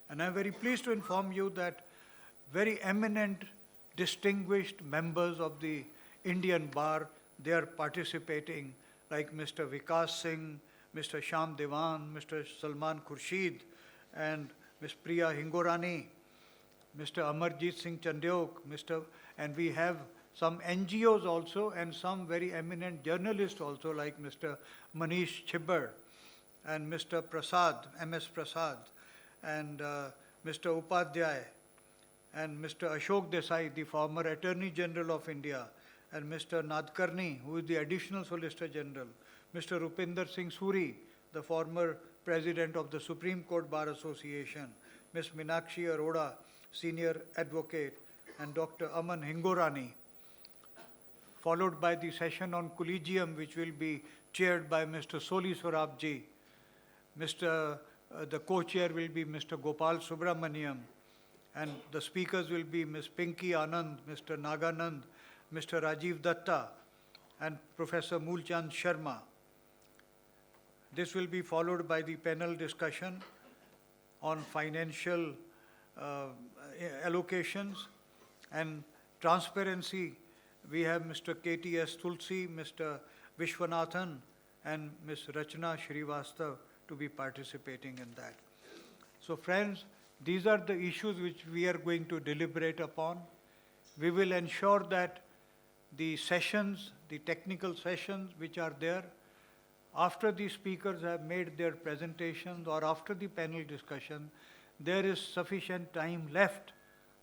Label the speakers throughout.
Speaker 1: And I'm very pleased to inform you that very eminent, distinguished members of the Indian Bar, they are participating, like Mr. Vikas Singh, Mr. Sham Devan, Mr. Salman Khurshid, and Ms. Priya Hingorani, Mr. Amarjit Singh Chandyok, and we have some NGOs also and some very eminent journalists also, like Mr. Manish Chibbar and Mr. Prasad, MS Prasad, and Mr. Upadhyay, and Mr. Ashok Desai, the former Attorney General of India, and Mr. Nadkarni, who is the Additional Solicitor General, Mr. Rupinder Singh Suri, the former President of the Supreme Court Bar Association, Ms. Meenakshi Arora, Senior Advocate, and Dr. Aman Hingorani, followed by the session on Collegium, which will be chaired by Mr. Soli Sorabji. The co-chair will be Mr. Gopal Subramaniam, and the speakers will be Ms. Pinky Anand, Mr. Naganand, Mr. Rajiv Datta, and Professor Moolchand Sharma. This will be followed by the panel discussion on financial allocations and transparency. We have Mr. KTS Tulsi, Mr. Vishwanathan, and Ms. Rachna Srivastav to be participating in that. So friends, these are the issues which we are going to deliberate upon. We will ensure that the sessions, the technical sessions which are there, after the speakers have made their presentations or after the panel discussion, there is sufficient time left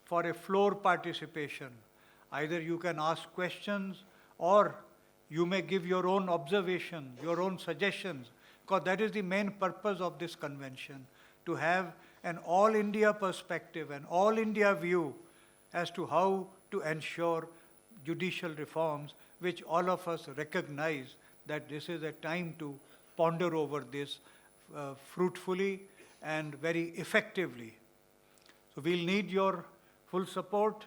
Speaker 1: for a floor participation. Either you can ask questions or you may give your own observations, your own suggestions, because that is the main purpose of this convention, to have an all India perspective, an all India view as to how to ensure judicial reforms, which all of us recognize that this is a time to ponder over this fruitfully and very effectively. So we'll need your full support,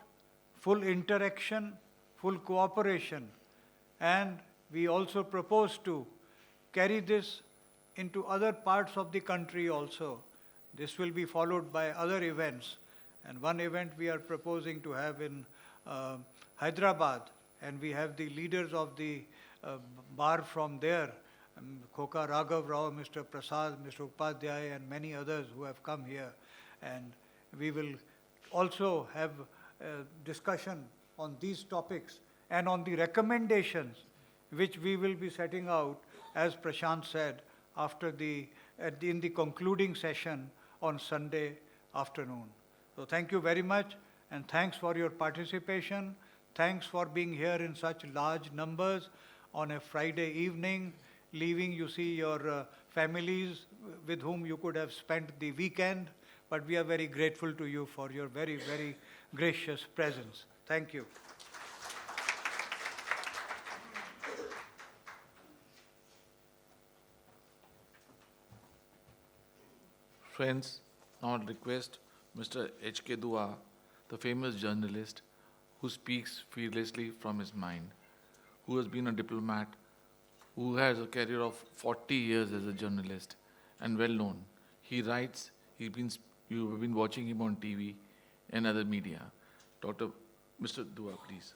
Speaker 1: full interaction, full cooperation, and we also propose to carry this into other parts of the country also. This will be followed by other events, and one event we are proposing to have in Hyderabad, and we have the leaders of the bar from there, Khoka Raghav Rao, Mr. Prasad, Mr. Upadhyay, and many others who have come here. And we will also have a discussion on these topics and on the recommendations which we will be setting out, as Prashant said, in the concluding session on Sunday afternoon. So thank you very much, and thanks for your participation. Thanks for being here in such large numbers on a Friday evening, leaving, you see, your families with whom you could have spent the weekend. But we are very grateful to you for your very, very gracious presence. Thank you.
Speaker 2: Friends, now I request Mr. H.K. Dua, the famous journalist who speaks fearlessly from his mind, who has been a diplomat, who has a career of 40 years as a journalist and well known. He writes, you have been watching him on TV and other media. Mr. Dua, please.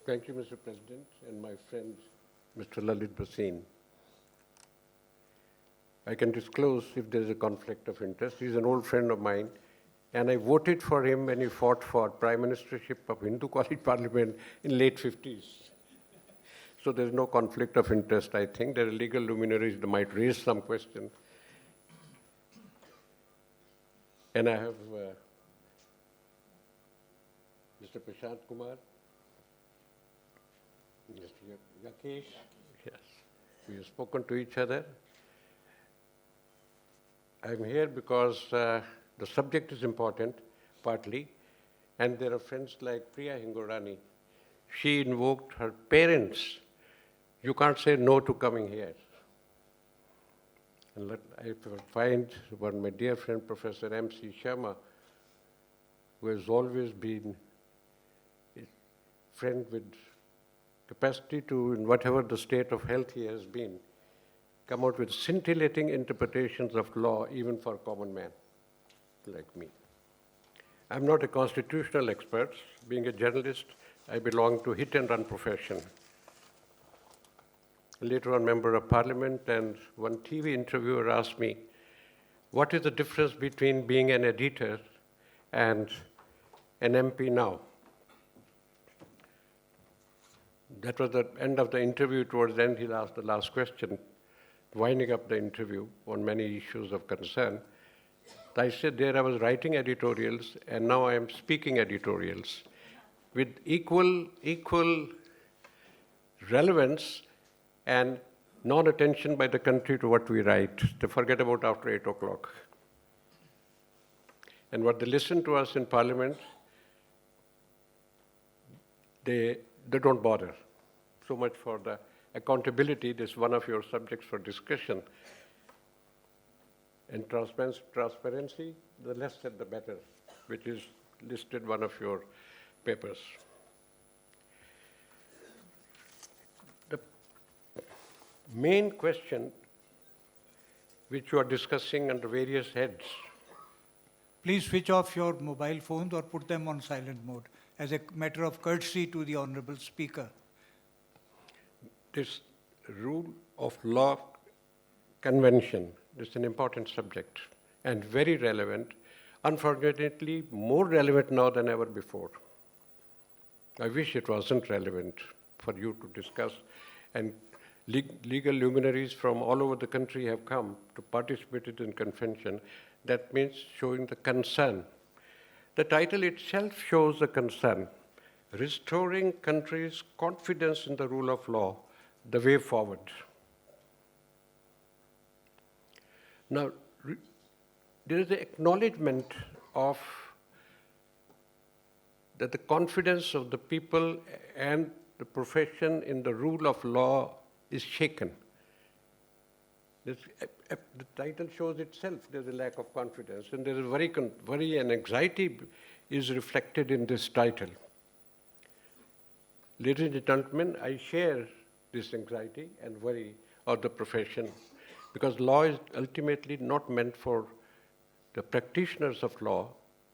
Speaker 3: Thank you, Mr. President, and my friend, Mr. Lalit Bhasin. I can disclose if there is a conflict of interest. He's an old friend of mine, and I voted for him when he fought for Prime Ministership of Hindu College Parliament in late 50s. So there's no conflict of interest, I think. There are legal luminaries that might raise some question. And I have Mr. Prashant Kumar, Mr. Yakesh. Yes, we have spoken to each other. I'm here because the subject is important, partly, and there are friends like Priya Hingorani. She invoked her parents. You can't say no to coming here. And I find one, my dear friend, Professor M.C. Sharma, who has always been a friend with capacity to, in whatever the state of health he has been, come out with scintillating interpretations of law, even for common man like me. I'm not a constitutional expert. Being a journalist, I belong to hit-and-run profession. Later on, member of parliament, and one TV interviewer asked me, what is the difference between being an editor and an MP now? That was the end of the interview. Towards the end, he asked the last question, winding up the interview on many issues of concern. I said there I was writing editorials, and now I am speaking editorials with equal relevance and non-attention by the country to what we write. They forget about after 8 o'clock. And what they listen to us in Parliament, they don't bother. So much for the accountability. This is one of your subjects for discussion. And transparency, the less said the better, which is listed one of your papers. The main question which you are discussing under various heads.
Speaker 1: Please switch off your mobile phones or put them on silent mode as a matter of courtesy to the Honorable Speaker.
Speaker 3: This rule of law convention is an important subject and very relevant, unfortunately more relevant now than ever before. I wish it wasn't relevant for you to discuss, and legal luminaries from all over the country have come to participate in the convention. That means showing the concern. The title itself shows the concern, restoring countries' confidence in the rule of law, the way forward. Now, there is an acknowledgement of that the confidence of the people and the profession in the rule of law is shaken. The title shows itself there's a lack of confidence, and there is worry and anxiety is reflected in this title. Ladies and gentlemen, I share this anxiety and worry of the profession, because law is ultimately not meant for the practitioners of law,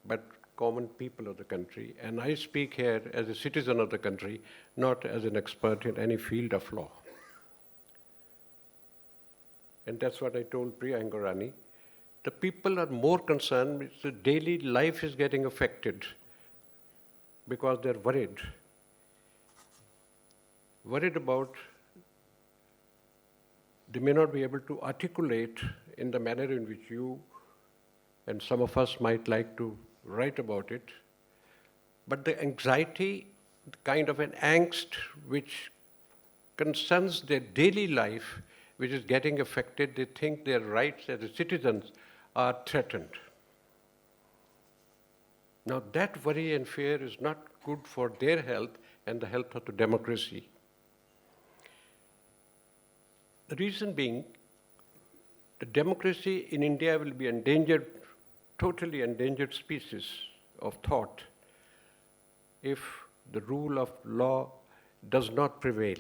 Speaker 3: but common people of the country. And I speak here as a citizen of the country, not as an expert in any field of law. And that's what I told Priya Angorani. The people are more concerned, the daily life is getting affected because they're worried. Worried about they may not be able to articulate in the manner in which you and some of us might like to write about it, but the anxiety, the kind of an angst which concerns their daily life, which is getting affected, they think their rights as citizens are threatened. Now that worry and fear is not good for their health and the health of the democracy. The reason being, the democracy in India will be endangered, totally endangered species of thought if the rule of law does not prevail.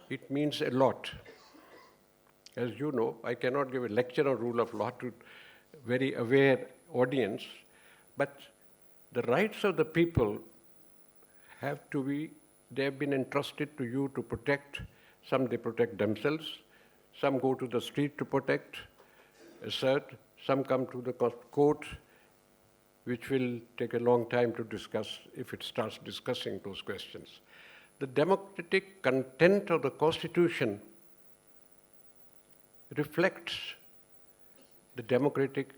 Speaker 3: It means a lot. As you know, I cannot give a lecture on rule of law to a very aware audience, but the rights of the people have to be, they have been entrusted to you to protect. Some they protect themselves, some go to the street to protect, assert, some come to the court, which will take a long time to discuss if it starts discussing those questions. The democratic content of the Constitution reflects the democratic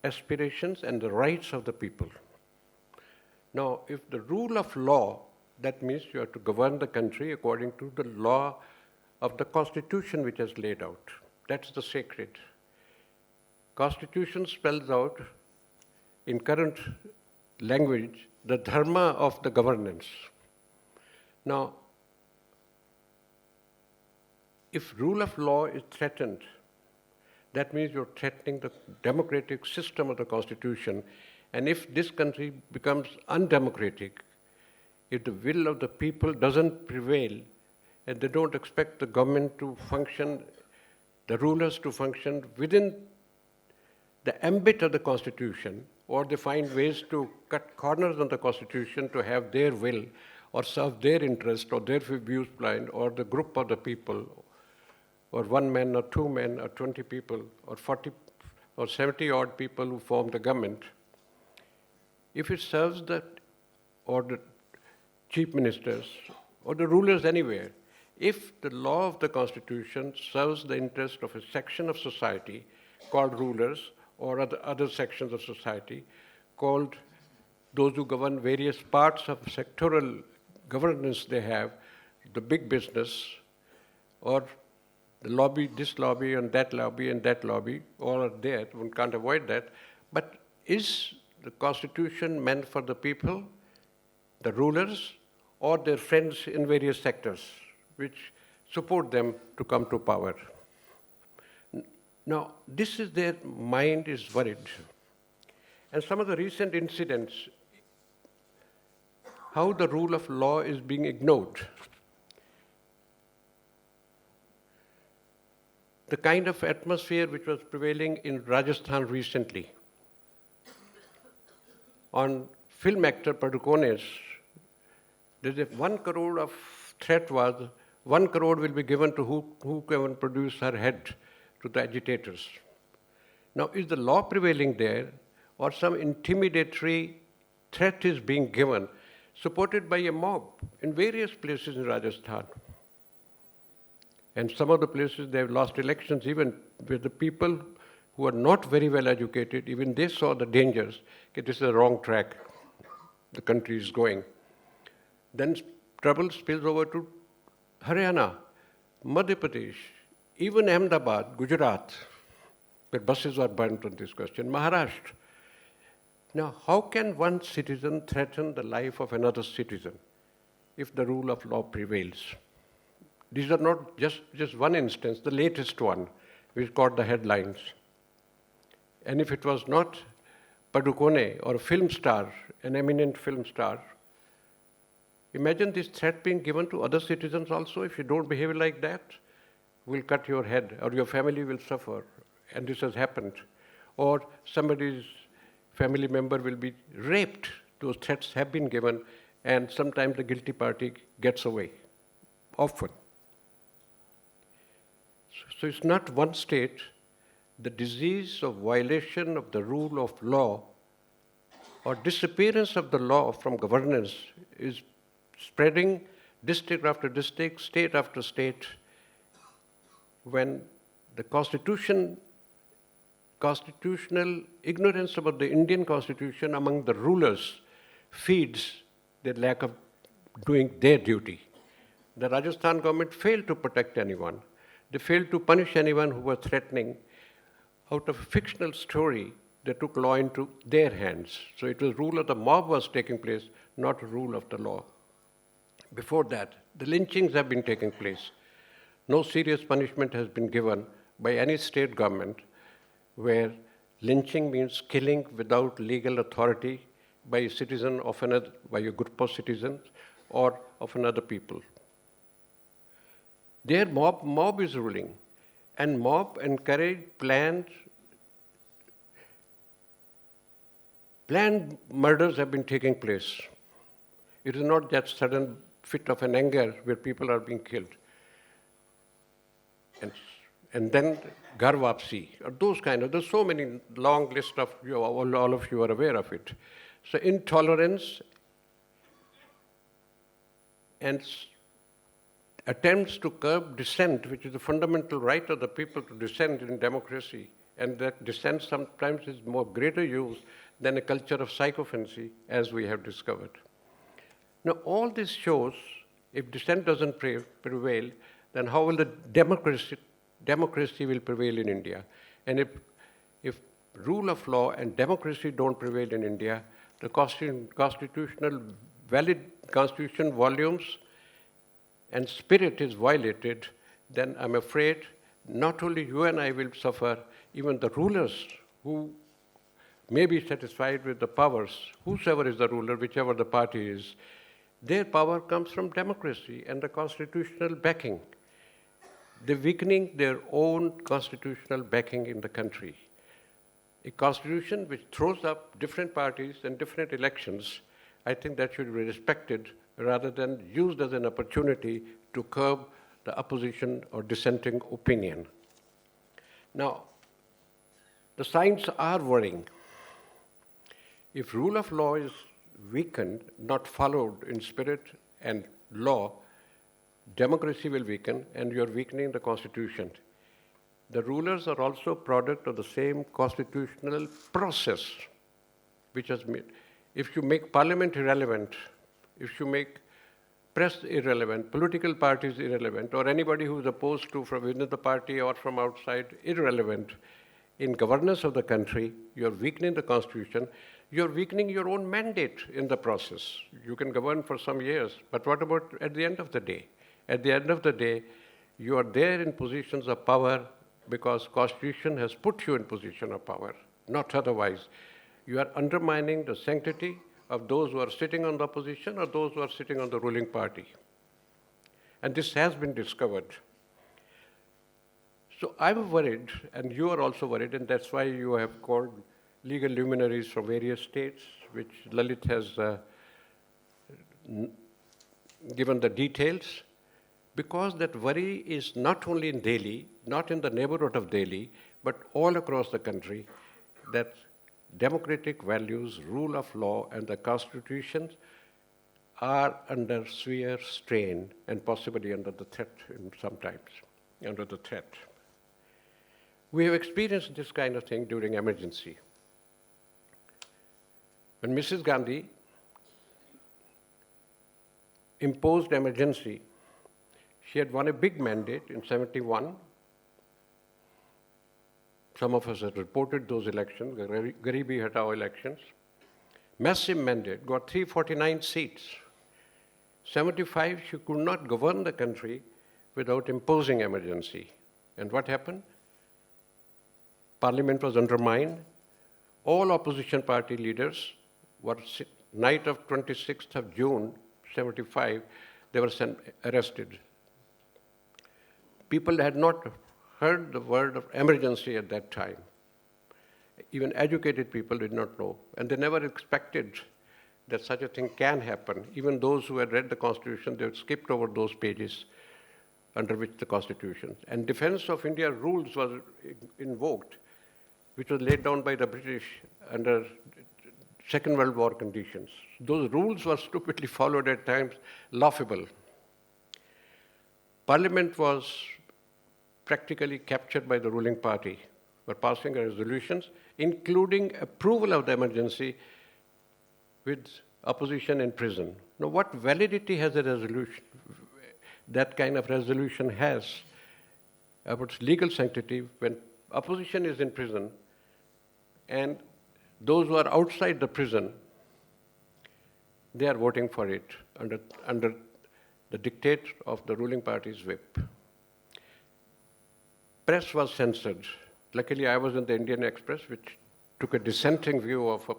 Speaker 3: aspirations and the rights of the people. Now, if the rule of law, that means you have to govern the country according to the law of the Constitution which is laid out. That's the sacred. Constitution spells out, in current language, the dharma of the governance. Now, if rule of law is threatened, that means you're threatening the democratic system of the Constitution. And if this country becomes undemocratic, if the will of the people doesn't prevail, and they don't expect the government to function, the rulers to function within the ambit of the Constitution, or they find ways to cut corners on the Constitution to have their will, or serve their interest, or their views blind, or the group of the people, or one man, or two men, or 20 people, or 40 or 70 odd people who form the government, if it serves the, or the chief ministers, or the rulers anywhere, if the law of the Constitution serves the interest of a section of society called rulers, or other sections of society called those who govern various parts of sectoral governance they have, the big business, or the lobby, this lobby and that lobby, all are there, one can't avoid that. But is the Constitution meant for the people, the rulers, or their friends in various sectors, which support them to come to power? Now, this is their mind is worried. And some of the recent incidents, how the rule of law is being ignored. The kind of atmosphere which was prevailing in Rajasthan recently. On film actor Padukone's, there's a 1 crore of threat was 1 crore will be given to who can produce her head to the agitators. Now, is the law prevailing there, or some intimidatory threat is being given, supported by a mob in various places in Rajasthan? And some of the places they have lost elections, even with the people who are not very well educated, even they saw the dangers, that this is the wrong track the country is going. Then trouble spills over to Haryana, Madhya Pradesh, even Ahmedabad, Gujarat, where buses are burnt on this question, Maharashtra. Now, how can one citizen threaten the life of another citizen if the rule of law prevails? These are not just one instance, the latest one, which caught the headlines. And if it was not Padukone or a film star, an eminent film star, imagine this threat being given to other citizens also. If you don't behave like that, we'll cut your head, or your family will suffer. And this has happened. Or somebody's family member will be raped. Those threats have been given, and sometimes the guilty party gets away, often. So it's not one state. The disease of violation of the rule of law or disappearance of the law from governance is spreading district after district, state after state, when the constitutional ignorance about the Indian Constitution among the rulers feeds their lack of doing their duty. The Rajasthan government failed to protect anyone. They failed to punish anyone who was threatening. Out of a fictional story, they took law into their hands. So it was rule of the mob was taking place, not rule of the law. Before that, the lynchings have been taking place. No serious punishment has been given by any state government, where lynching means killing without legal authority by a citizen of another, by a group of citizens or of another people. Their mob is ruling, and mob encourage planned murders have been taking place. It is not that sudden fit of an anger where people are being killed. And then Ghar Wapsi, or those kind of, there's so many long list of, all of you are aware of it. So intolerance and attempts to curb dissent, which is the fundamental right of the people to dissent in democracy, and that dissent sometimes is more greater use than a culture of sycophancy, as we have discovered. Now, all this shows, if dissent doesn't prevail, then how will the democracy will prevail in India? And if rule of law and democracy don't prevail in India, the valid constitution volumes and spirit is violated, then I'm afraid not only you and I will suffer, even the rulers who may be satisfied with the powers, whosoever is the ruler, whichever the party is, their power comes from democracy and the constitutional backing. They're weakening their own constitutional backing in the country. A constitution which throws up different parties and different elections, I think that should be respected rather than used as an opportunity to curb the opposition or dissenting opinion. Now, the signs are worrying. If rule of law is weakened, not followed in spirit and law, democracy will weaken and you're weakening the constitution. The rulers are also product of the same constitutional process which has made. If you make parliament irrelevant, if you make press irrelevant, political parties irrelevant, or anybody who is opposed to from within the party or from outside irrelevant in governance of the country, you're weakening the constitution, you're weakening your own mandate in the process. You can govern for some years, but what about at the end of the day? At the end of the day, you are there in positions of power because Constitution has put you in position of power, not otherwise. You are undermining the sanctity of those who are sitting on the opposition or those who are sitting on the ruling party. And this has been discovered. So I'm worried, and you are also worried, and that's why you have called legal luminaries from various states, which Lalit has given the details, because that worry is not only in Delhi, not in the neighborhood of Delhi, but all across the country, that democratic values, rule of law, and the constitutions are under severe strain and possibly under the threat sometimes, under the threat. We have experienced this kind of thing during emergency. When Mrs. Gandhi imposed emergency, she had won a big mandate in 71. Some of us had reported those elections, Garibi Hatao elections. Massive mandate, got 349 seats. 75, she could not govern the country without imposing emergency. And what happened? Parliament was undermined. All opposition party leaders were, night of 26th of June, 75, they were arrested. People had not heard the word of emergency at that time. Even educated people did not know, and they never expected that such a thing can happen. Even those who had read the Constitution, they had skipped over those pages under which the Constitution. And Defense of India rules was invoked, which was laid down by the British under Second World War conditions. Those rules were stupidly followed at times, laughable. Parliament was practically captured by the ruling party for passing resolutions, including approval of the emergency with opposition in prison. Now, what validity has a resolution? That kind of resolution has about legal sanctity when opposition is in prison and those who are outside the prison, they are voting for it under the dictate of the ruling party's whip. Press was censored. Luckily, I was in the Indian Express, which took a dissenting view of,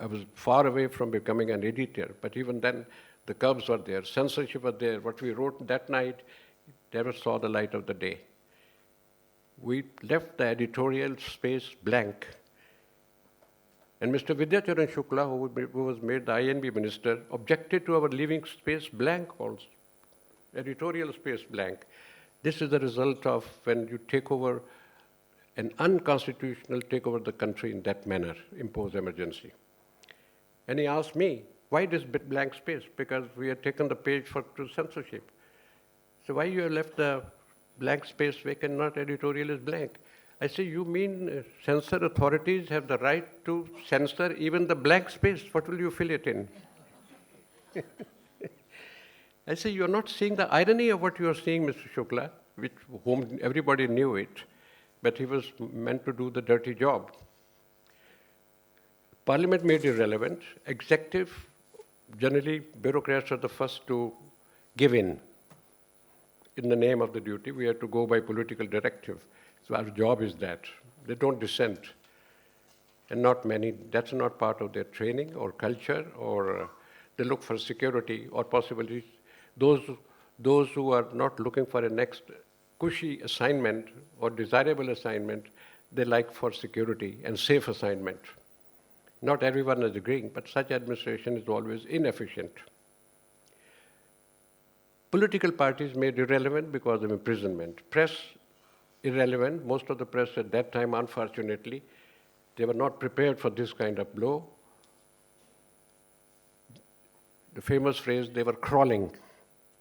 Speaker 3: I was far away from becoming an editor, but even then, the curbs were there, censorship was there. What we wrote that night never saw the light of the day. We left the editorial space blank. And Mr. Vidyacharan Shukla, who was made the INB minister, objected to our leaving space blank also, editorial space blank. This is the result of when you take over an unconstitutional, take over the country in that manner, impose emergency. And he asked me, why this blank space? Because we had taken the page to censorship. So why you have left the blank space vacant, not editorial is blank? I say, you mean censor authorities have the right to censor even the blank space? What will you fill it in? I say, you're not seeing the irony of what you are seeing, Mr. Shukla, whom everybody knew it, but he was meant to do the dirty job. Parliament made it irrelevant. Executive, generally, bureaucrats are the first to give in. in the name of the duty. We have to go by political directive. So our job is that. They don't dissent. And not many, that's not part of their training or culture, or they look for security or possibly those who are not looking for a next cushy assignment or desirable assignment, they like for security and safe assignment. Not everyone is agreeing, but such administration is always inefficient. Political parties made irrelevant because of imprisonment. Press, irrelevant. Most of the press at that time, unfortunately, they were not prepared for this kind of blow. The famous phrase, they were crawling,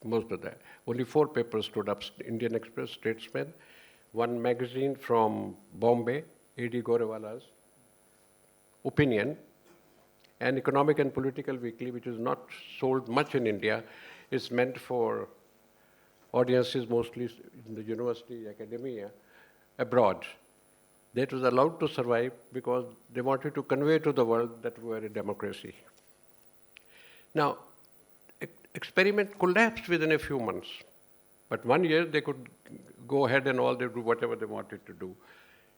Speaker 3: most of that. Only 4 papers stood up: Indian Express, Statesman, one magazine from Bombay, A.D. Gorewala's Opinion, and Economic and Political Weekly, which is not sold much in India. It's meant for audiences mostly in the university, academia, abroad. That was allowed to survive because they wanted to convey to the world that we were a democracy. Now, experiment collapsed within a few months. But 1 year they could go ahead and all, they do whatever they wanted to do.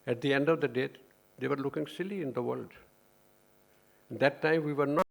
Speaker 3: At the end of the day, they were looking silly in the world. That time we were not